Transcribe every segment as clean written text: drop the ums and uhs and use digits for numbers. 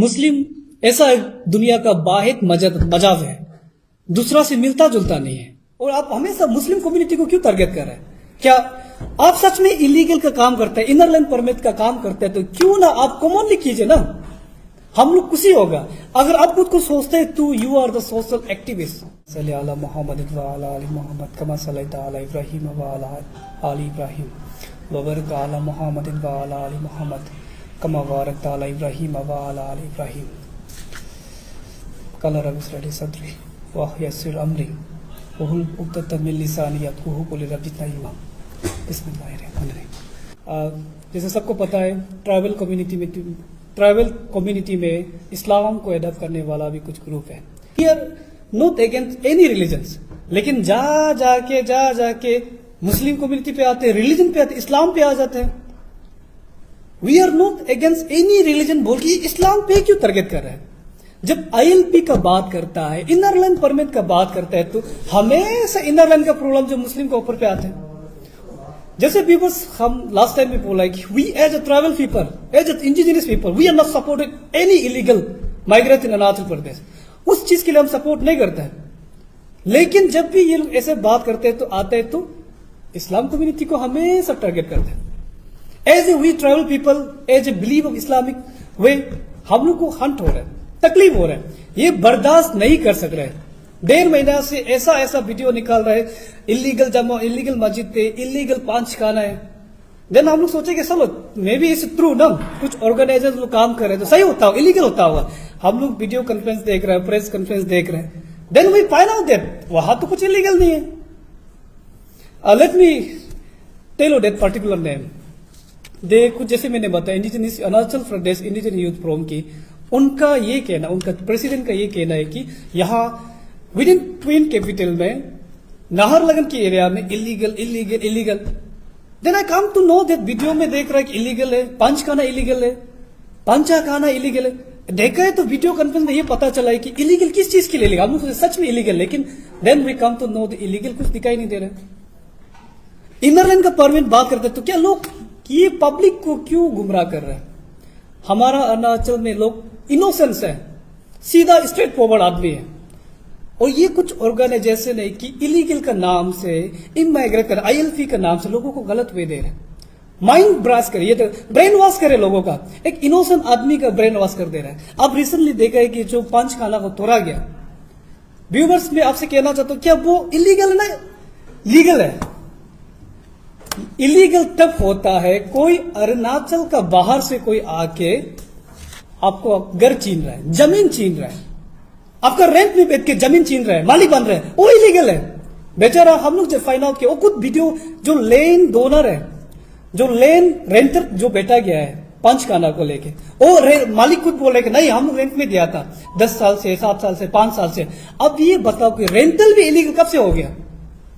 मुस्लिम ऐसा एक दुनिया का वाहिद मजहब है, दूसरा से मिलता जुलता नहीं है। और आप हमेशा मुस्लिम कम्युनिटी को क्यों टारगेट कर रहे हैं? क्या आप सच में इलीगल का काम करते हैं, इनर लाइन परमिट का काम करते हैं, तो क्यों ना आप कॉमनली कीजिए ना, हम लोग खुशी होगा। अगर आप खुद को सोचते हैं तो you are the social activist. सल्ली अला मोहम्मद व अला आलि मोहम्मद कमा सल्लैता अला इब्राहीम व अला आलि इब्राहीम व बारिक अला मोहम्मद व अला आलि मोहम्मद कमा बारकता अला इब्राहीम व अला आलि इब्राहीम। क़ाल रब्बि इश्रह ली सदरी व यस्सिर अमरी वहुल उक़दतम मिन लिसानी यफ़क़हू क़ौली रब्बि ज़िदनी बिस्मिल्लाहिर्रहमानिर्रहीम। जैसे सबको पता है, ट्राइबल कम्युनिटी में इस्लाम को एडॉप्ट करने वाला भी कुछ ग्रुप है। We are not against any religions, लेकिन जा जाके मुस्लिम कम्युनिटी पे आते हैं, रिलीजन पे आते, इस्लाम पे आ जाते हैं। We are not against any religion बोल के इस्लाम पे क्यों टारगेट कर रहे हैं? जब ILP का बात करता है, इनर लाइन परमिट का बात करता है, तो हमेशा इनर लाइन का प्रॉब्लम जो मुस्लिम के ऊपर पे आते हैं। जैसे व्यूअर्स, हम लास्ट टाइम में बोला है कि we as a tribal people, as a indigenous people, we are not supported any illegal migrate in Arunachal Pradesh. उस चीज के लिए हम सपोर्ट नहीं करते हैं। लेकिन जब भी ये लोग ऐसे बात करते हैं तो आते हैं तो इस्लाम कम्युनिटी को हमेशा टारगेट करते हैं। As a we tribal people, as a believe of Islamic way, हम लोग को हंट हो रहा है, तकलीफ हो रहा है, ये बर्दाश्त नहीं कर सक रहे। 1.5 महीना से ऐसा वीडियो निकाल रहे, इलीगल जमा, इलीगल मस्जिद थे, इलीगल पांच खाना है। देन हम लोग सोचे कि चलो मे बी इट्स ट्रू ना, कुछ ऑर्गेनाइजर्स लोग काम कर रहे हैं तो सही होता हो, इलीगल होता होगा। हम लोग वीडियो कॉन्फ्रेंस देख रहे हैं, प्रेस कॉन्फ्रेंस देख रहे हैं, then we find out that वहां तो कुछ इलीगल नहीं है। Let me tell you that particular name. कुछ जैसे मैंने बताया, indigenous Arunachal Pradesh indigenous youth forum की, उनका ये कहना, उनका प्रेसिडेंट का ये कहना है कि यहाँ विद इन ट्विन कैपिटल में, नाहरलगन के एरिया में illegal. Then I come to know that video में देख रहा है कि इलीगल है, पंच खाना इलीगल है, पंचा खाना इलीगल है। देखा है तो वीडियो कॉन्फ्रेंस में ये पता चला है कि इलीगल किस चीज के लिए इलीगल, हम लोग सच में इलीगल, लेकिन then we come to know the illegal कुछ दिखाई नहीं दे रहा। इनर लाइन का परमिट बात करते तो क्या लोग ये पब्लिक को क्यों गुमराह कर रहे हैं? हमारा अरुणाचल में लोग इनोसेंस है, सीधा स्ट्रेट फॉरवर्ड आदमी है, और ये कुछ ऑर्गेनाइजेशन है कि इलीगल का नाम से, इमाइग्रेट कर, ILP का नाम से लोगों को गलत वे दे रहे, माइंड ब्राश करे, ये ब्रेन वॉश करे लोगों का, एक इनोसेंट आदमी का ब्रेन वॉश कर दे रहा है। अब रिसेंटली देखा है कि जो पंच खाना को तोड़ा गया, व्यूवर्स में आपसे कहना चाहता हूं, क्या वो इलीगल ना लीगल है? इलीगल तब होता है कोई अरुणाचल का बाहर से कोई आके आपको घर छीन रहा है, जमीन छीन रहा है, आपका रेंट में बैठ के जमीन छीन रहा है, मालिक बन रहा है, वो इलीगल है। बेचारा हम लोग जब फाइंड आउट किया, वो खुद वीडियो, जो लैंड डोनर है, जो लैंड रेंटर जो बैठा गया है पंचखाना को लेके, वो मालिक खुद बोल रहे कि नहीं, हम रेंट में दिया था 10 साल से, 7 साल से, 5 साल से। अब ये बताओ कि रेंटल भी इलीगल कब से हो गया?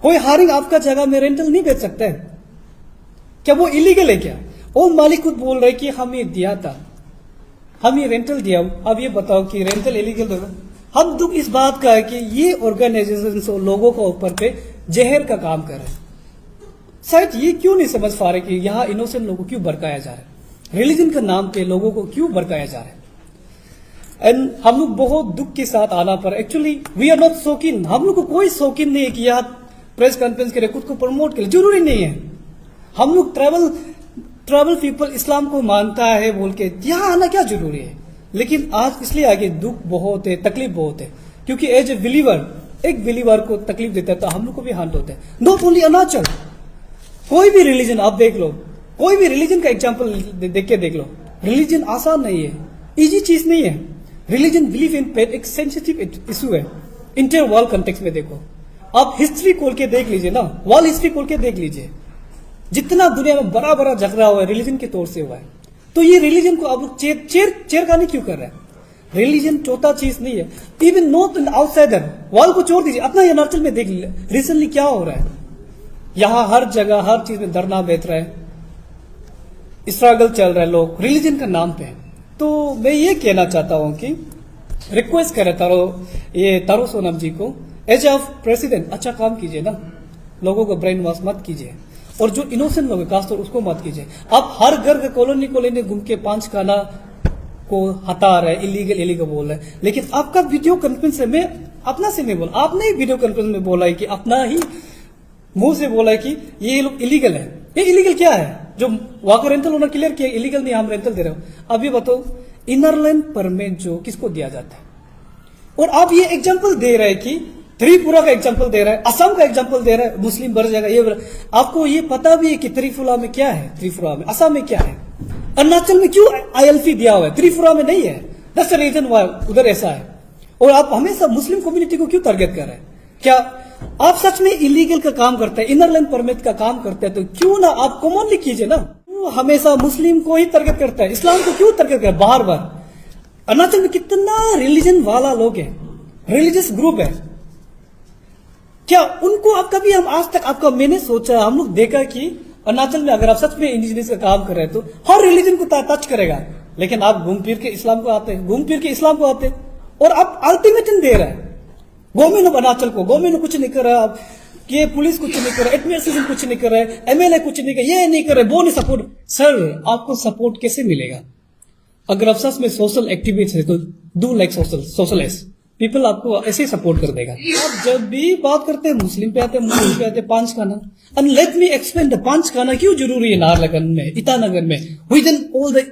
कोई हारिंग आपका जगह में रेंटल नहीं बेच सकता है, क्या वो इलीगल है क्या? वो मालिक खुद बोल रहे कि हम ये दिया था, हम ये रेंटल दिया। अब ये बताओ कि रेंटल इलीगल होगा? हम दुख इस बात का है कि ये ऑर्गेनाइजेशन लोगों के ऊपर पे जहर का काम कर रहे हैं। शायद ये क्यों नहीं समझ पा रहे कि यहाँ इनोसेंट लोगों को क्यों भड़काया जा रहा है, रिलीजन के नाम पे लोगों को क्यों भड़काया जा रहा है। एंड हम लोग बहुत दुख के साथ आना पर, एक्चुअली वी आर नॉट शौकीन, हम लोग को कोई शौकीन नहीं है कि यहाँ प्रेस कॉन्फ्रेंस करे, खुद को प्रमोट करे, जरूरी नहीं है। हम लोग ट्राइबल पीपल इस्लाम को मानता है बोल के यहाँ आना क्या जरूरी है? लेकिन आज इसलिए आगे दुख बहुत है, तकलीफ बहुत है, क्योंकि एज ए बिलीवर, एक बिलीवर को तकलीफ देता है तो हम लोग को भी हार्ट होता है। नॉट ओनली अरुणाचल, कोई भी रिलीजन आप देख लो, कोई भी रिलीजन का एग्जाम्पल देख लो। रिलीजन आसान नहीं है, इजी चीज नहीं है। रिलीजन बिलीव इन फेथ एक सेंसिटिव इशू है। इंटर वर्ल्ड कंटेक्स्ट में देखो, आप हिस्ट्री खोल के देख लीजिए ना, वर्ल्ड हिस्ट्री खोल के देख लीजिए, जितना दुनिया में बड़ा बड़ा झगड़ा हुआ है रिलीजन के तौर से हुआ है। तो ये रिलीजन को आप लोग चेयर खाने क्यों कर रहे हैं? रिलीजन चौथा चीज नहीं है। Even not an outsider, world को छोड़ दीजिए, अपना अरुणाचल में देख लीजिए रिसेंटली क्या हो रहा है। यहाँ हर जगह हर चीज में धरना बैठ रहा है, स्ट्रगल चल रहा है, लोग रिलीजन का नाम पे। तो मैं ये कहना चाहता हूं कि रिक्वेस्ट करे तारो सोनम जी को, एज ऑफ प्रेसिडेंट अच्छा काम कीजिए ना, लोगों को ब्रेन वॉश मत कीजिए, और जो इनोसेंट लोग खासतौर उसको मत कीजिए। आप हर घर के कॉलोनी घूम के पांच खाना को हटा रहे, इलीगल इलीगल बोल रहे हैं। लेकिन आपका वीडियो कॉन्फ्रेंस में अपना से नहीं बोला, आपने ही वीडियो कॉन्फ्रेंस में बोला है कि अपना ही मुंह से बोला है कि ये लोग इलीगल है। ये इलीगल क्या है? जो वहां का रेंटल ओनर क्लियर किया इलीगल नहीं, हम रेंटल दे रहे हो। अब ये बताओ, इनर लाइन परमिट जो किसको दिया जाता है? और आप ये एग्जाम्पल दे रहे हैं कि त्रिपुरा का एग्जाम्पल दे रहा है, असम का एग्जाम्पल दे रहा है, मुस्लिम बढ़ जाएगा ये। आपको ये पता भी है कि त्रिपुरा में क्या है, त्रिपुरा में, असम में क्या है, अरुणाचल में क्यों ILP दिया हुआ है, त्रिपुरा में नहीं है। दैट्स द रीजन व्हाई उधर ऐसा है। और आप हमेशा मुस्लिम कम्युनिटी को क्यों टारगेट कर रहे हैं? क्या आप सच में इलीगल का काम करते हैं, इनर लाइन परमिट का काम करते हैं, तो क्यों ना आप कॉमनली कीजिए ना। क्यों हमेशा मुस्लिम को ही टारगेट करता है, इस्लाम को क्यों टारगेट करता है बार बार? अरुणाचल में कितना रिलीजन वाला लोग है, रिलीजियस ग्रुप है, क्या उनको आप कभी, हम आज तक आपका मैंने सोचा, हम लोग देखा कि अरुणाचल में अगर आप सच में इंडिजिनियस का काम कर रहे हैं तो हर रिलीजन को टच करेगा। लेकिन आप घूम फिर के इस्लाम को आते हैं, घूम फिर के इस्लाम को आते हैं, और आप अल्टीमेटम दे रहे हैं गवर्नमेंट ऑफ अरुणाचल को। गवर्नमेंट कुछ नहीं कर रहा, ये पुलिस कुछ नहीं कर रहा, एडमिनिस्ट्रेशन कुछ नहीं कर रहा है, MLA कुछ नहीं कर, ये नहीं कर रहे, वो नहीं सपोर्ट। सर आपको सपोर्ट कैसे मिलेगा? अगर आप सच में सोशल एक्टिविस्ट है तो डू लाइक सोशलिस्ट पीपल आपको ऐसे ही सपोर्ट कर देगा। आप जब भी बात करते हैं मुस्लिम पे आते हैं, मुस्लिम पे आते हैं, पांच खाना। And let me explain the पांच खाना क्यों जरूरी है नाहरलगुन में, ईटानगर में, विद इन ऑल द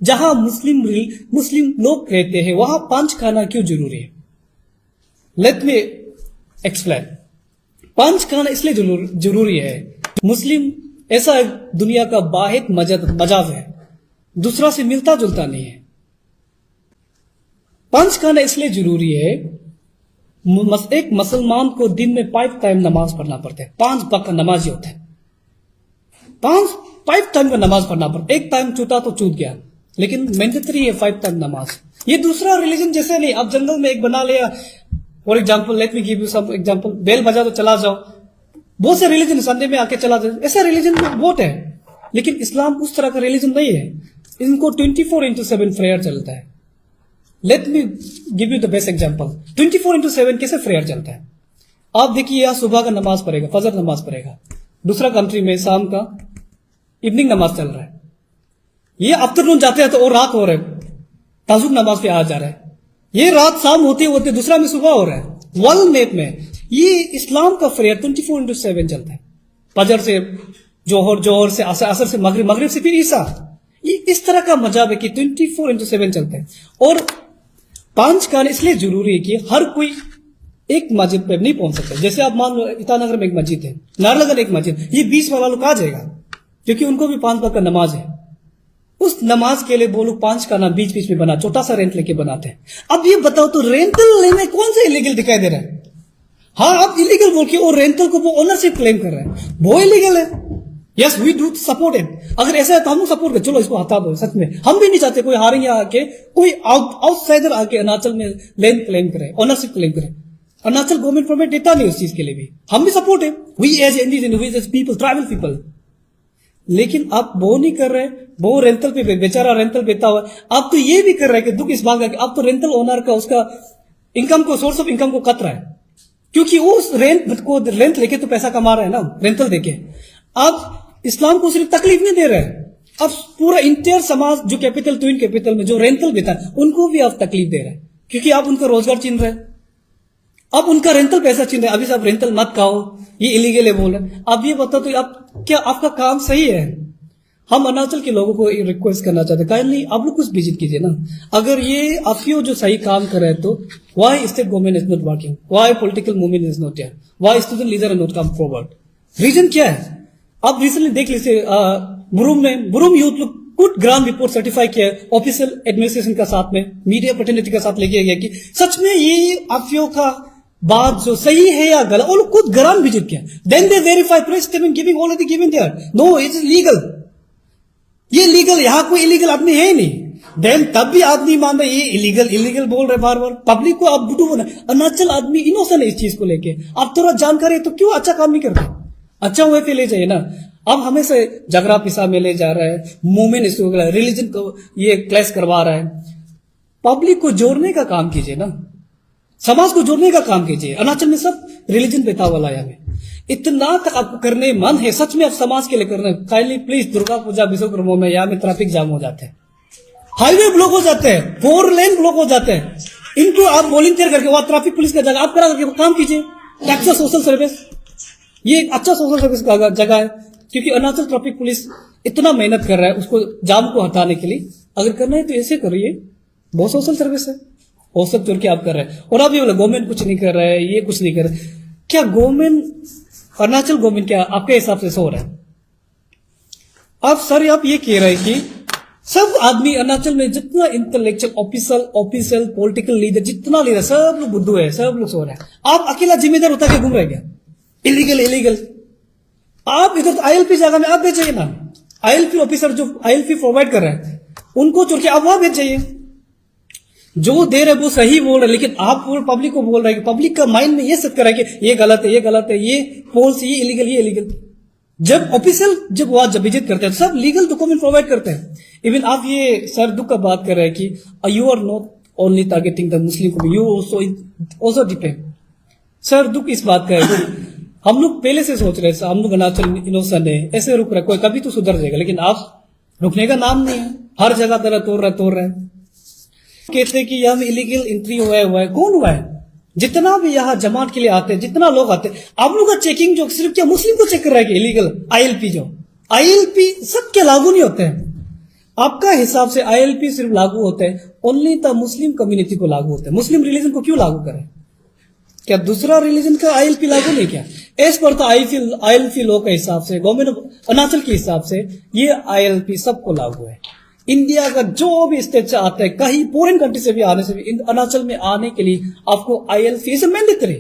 जहां मुस्लिम लोग रहते हैं वहां पांच खाना क्यों जरूरी है। लेट मी एक्सप्लेन। पांच खाना इसलिए जरूरी है, मुस्लिम ऐसा एक दुनिया का वाहिद मजहब है, दूसरा से मिलता जुलता नहीं है। पांच खाना इसलिए जरूरी है, एक मुसलमान को दिन में 5 टाइम नमाज पढ़ना पड़ता है, 5 वक्त का नमाज होता है, 5 टाइम का नमाज पढ़ना पड़ता है। एक टाइम छूटा तो छूट गया, लेकिन मैंडेटरी है 5 टाइम नमाज। ये दूसरा रिलीजन जैसे नहीं, आप जंगल में एक बना लिया, for example let me give you some example, bell बजा तो चला जाओ, बहुत से रिलीजन संडे में आके चला जाओ, ऐसा रिलीजन बहुत है। लेकिन इस्लाम उस तरह का रिलीजन नहीं है, इनको 24/7 प्रेयर चलता है। Let me give you the best example, 24/7 कैसे प्रेयर चलता है? आप देखिए, यहाँ सुबह का नमाज पढ़ेगा, फजर नमाज पढ़ेगा, दूसरा कंट्री में शाम का इवनिंग नमाज चल रहा है, ये आफ्टरनून जाते हैं तो और रात हो रहा है, ताजुक नमाज पे आ जा रहा है, ये रात शाम होते होते दूसरा में सुबह हो रहा है। वर्ल्ड मैप में ये इस्लाम का प्रेयर 24/7 चलता है, फजर से जोहर से असर से मगरिब से फिर ईसा। ये इस तरह का मजहब है कि 24/7 चलता है। और 5 खाना इसलिए जरूरी है कि हर कोई एक मस्जिद पे नहीं पहुंच सकता। जैसे आप मान लो ईटानगर में एक मस्जिद है, नाहरलगुन एक मस्जिद, ये 20 वाला लोग आ जाएगा, क्योंकि उनको भी 5 वक्त का नमाज है। उस नमाज के लिए वो लोग 5 खाना बीच बीच में बना, छोटा सा रेंट लेके बनाते हैं। अब ये बताओ तो रेंटल लेने कौन सा इलीगल दिखाई दे रहा है? हाँ, आप इलीगल बोल के और रेंटल को वो ओनरशिप क्लेम कर रहे हैं, वो इलीगल है। Yes, we do support it. अगर ऐसा है तो हम सपोर्ट कर, चलो इसको हटा दो। सच में हम भी नहीं चाहते कोई हारे यहाँ आके, कोई आउटसाइडर आके अरुणाचल में लैंड क्लेम करे, ओनरशिप क्लेम करे। अरुणाचल गवर्नमेंट परमिट देता नहीं उस चीज के लिए भी, हम भी सपोर्ट है, we as Indian, we as people, tribal people. लेकिन आप वो नहीं कर रहे, वो रेंटल पे बेचारा रेंटल देता हुआ। आप तो ये भी कर रहे हैं कि दुख इस बात का कि आप तो रेंटल ओनर का उसका इनकम को, सोर्स ऑफ इनकम को कट रहा है, क्योंकि वो रेंट लेके तो पैसा कमा रहा है ना, रेंटल देके। आप इस्लाम को सिर्फ तकलीफ नहीं दे रहे हैं, अब पूरा इंटायर समाज जो कैपिटल, ट्विन कैपिटल में जो रेंटल देता है उनको भी आप तकलीफ दे रहे हैं, क्योंकि आप उनका रोजगार छीन रहे हैं, आप उनका रेंटल पैसा छीन रहे हैं। अभी से आप रेंटल मत खाओ, ये इलीगल है बोल रहे हैं। आप ये बताओ तो आप क्या आपका काम सही है? हम अरुणाचल के लोगों को रिक्वेस्ट करना चाहते हैं, काइंडली आप लोग कुछ विजिट कीजिए ना। अगर ये आप जो सही काम कर रहे हैं तो why state government is not working, why political movement is not here, why student leader not come forward? Reason क्या है? आप रिसेंटली देख लीजिए, बुरुम यूथ लोग गुड ग्राउंड रिपोर्ट सर्टिफाई किया ऑफिशियल एडमिनिस्ट्रेशन का साथ में, मीडिया प्रतिनिधि का साथ लेके गया कि सच में ये आफियों का बात जो सही है या गलत, वो लोग खुद ग्राउंड विजिट किया, then they verify press statement giving already given there, no it is legal, ये लीगल, यहां कोई इलीगल आदमी है नहीं। देन तब भी आदमी मान रहे ये इलीगल बोल रहे बार बार, पब्लिक को आप बुटू बना। अरुणाचल आदमी इनोसेंट है इस चीज को लेके, आप थोड़ा जानकारी है तो क्यों अच्छा काम नहीं करते? अच्छा हुए पे ले जाइए ना। अब हमें से झगड़ा पिसा में ले जा रहा है, मूवमेंट इशू, रिलीजन को ये क्लैश करवा रहा है। पब्लिक को जोड़ने का काम कीजिए ना, समाज को जोड़ने का काम कीजिए। अरुणाचल में सब रिलीजन बेता वाला है, इतना तक आपको करने मन है, सच में आप समाज के लिए करना, काइंडली प्लीज दुर्गा पूजा विश्वकर्मा में यहाँ में ट्रैफिक जाम हो जाते हैं, हाईवे ब्लॉक हो जाते हैं, 4 लेन ब्लॉक हो जाते हैं। इनको आप वॉलंटियर करके वहां ट्रैफिक पुलिस का जगह आप करा करके काम कीजिए। अच्छा सोशल सर्विस, ये एक अच्छा सोशल सर्विस का जगह है, क्योंकि अरुणाचल ट्रैफिक पुलिस इतना मेहनत कर रहा है उसको जाम को हटाने के लिए। अगर करना है तो ऐसे करिए, बहुत सोशल सर्विस है, वो सब जोड़ के आप कर रहे हैं। और आप ये बोला गवर्नमेंट कुछ नहीं कर रहा है, ये कुछ नहीं कर रहा है। क्या गवर्नमेंट, अरुणाचल गवर्नमेंट क्या आपके हिसाब से सो रहा है? आप सर आप ये कह रहे हैं कि सब आदमी अरुणाचल में जितना इंटेलेक्चुअल ऑफिशियल पॉलिटिकल लीडर जितना लीडर सब लोग बुद्धू है, सब लोग सो रहे हैं। आप अकेला जिम्मेदार उठा के घूम रहे क्या? इलीगल आप इधर तो आईएलपी जगह में आप भेज जाइए ना। आईएलपी ऑफिसर जो आईएलपी प्रोवाइड कर रहे हैं उनको छोड़ के आप वहां भेज जाइए। जो दे रहे वो सही बोल रहे, लेकिन आप पब्लिक को बोल रहे हैं कि पब्लिक का माइंड में ये सेट कर रहा है कि ये गलत है, ये पोल्स, ये इलीगल। जब ऑफिशियल जब वहां जब विजिट करते हैं सब लीगल डॉक्यूमेंट प्रोवाइड करते हैं। इवन आप ये सर दुख का बात कर रहे हैं कि you are not only targeting the Muslim community, you also depend. Sir दुख इस बात का है कि हम लोग पहले से सोच रहे हैं हम लोग अरुणाचल इनोसेंट है, ऐसे रुक रहे, कोई कभी तो सुधर जाएगा, लेकिन आप रुकने का नाम नहीं है, हर जगह तरह तोड़ रहे हैं। कहते हैं कि यहाँ में इलीगल एंट्री हुआ है, कौन हुआ है? जितना भी यहाँ जमात के लिए आते हैं, जितना लोग आते हैं, आप लोग का चेकिंग जो सिर्फ क्या मुस्लिम को चेक कर रहा है कि इलीगल आईएलपी सब क्या लागू नहीं होते हैं? आपका हिसाब से आईएलपी सिर्फ लागू होते हैं ओनली द मुस्लिम कम्युनिटी को लागू होते हैं। मुस्लिम रिलीजन को क्यों लागू करें? क्या दूसरा रिलीजन का आईएलपी लागू नहीं? क्या एज पर तो आईएलपी लॉ के हिसाब से, गवर्नमेंट ऑफ अरुणाचल के हिसाब से ये आईएलपी सबको लागू है। इंडिया का जो भी स्टेट से आता है, कहीं फॉरेन कंट्री से भी आने से भी अरुणाचल में आने के लिए आपको आईएलपी इज मैंडेटरी।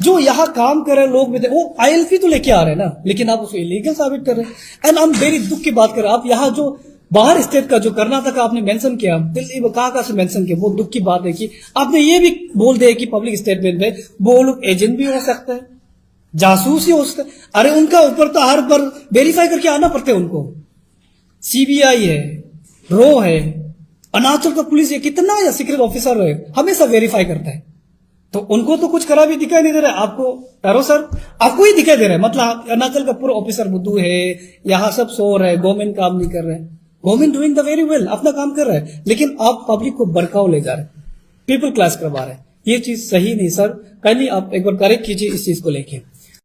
जो यहाँ काम कर रहे लोग भी वो आईएलपी तो लेके आ रहे हैं ना, लेकिन आप उसको इलीगल साबित कर रहे हैं। एंड हम वेरी दुख की बात कर रहे हैं। आप यहाँ जो बाहर स्टेट का जो कर्नाटक आपने मेंशन किया, दिल्ली कहाँ से मेंशन किया, वो दुख की बात है कि आपने ये भी बोल दिया कि पब्लिक स्टेटमेंट में वो लोग एजेंट भी हो सकते हैं, जासूस ही हो सकते हैं। अरे उनका ऊपर तो हर बार वेरीफाई करके आना पड़ता है उनको। सीबीआई है, रो है, अरुणाचल का पुलिस है, कितना या सीक्रेट ऑफिसर है, हमेशा वेरीफाई करता है। तो उनको तो कुछ करा भी दिखाई नहीं दे रहा है। आपको टैरो सर आपको ही दिखाई दे रहा है। मतलब अरुणाचल का पूरा ऑफिसर बुद्धू है, यहाँ सब सो रहे हैं, गवर्नमेंट काम नहीं कर रहे हैं। Government doing the very well, अपना काम कर रहा है, लेकिन आप पब्लिक को भड़काओ ले जा रहे हैं, पीपल क्लास करवा रहे हैं। ये चीज सही नहीं सर, कल ही आप एक बार करेक्ट कीजिए इस चीज को लेके।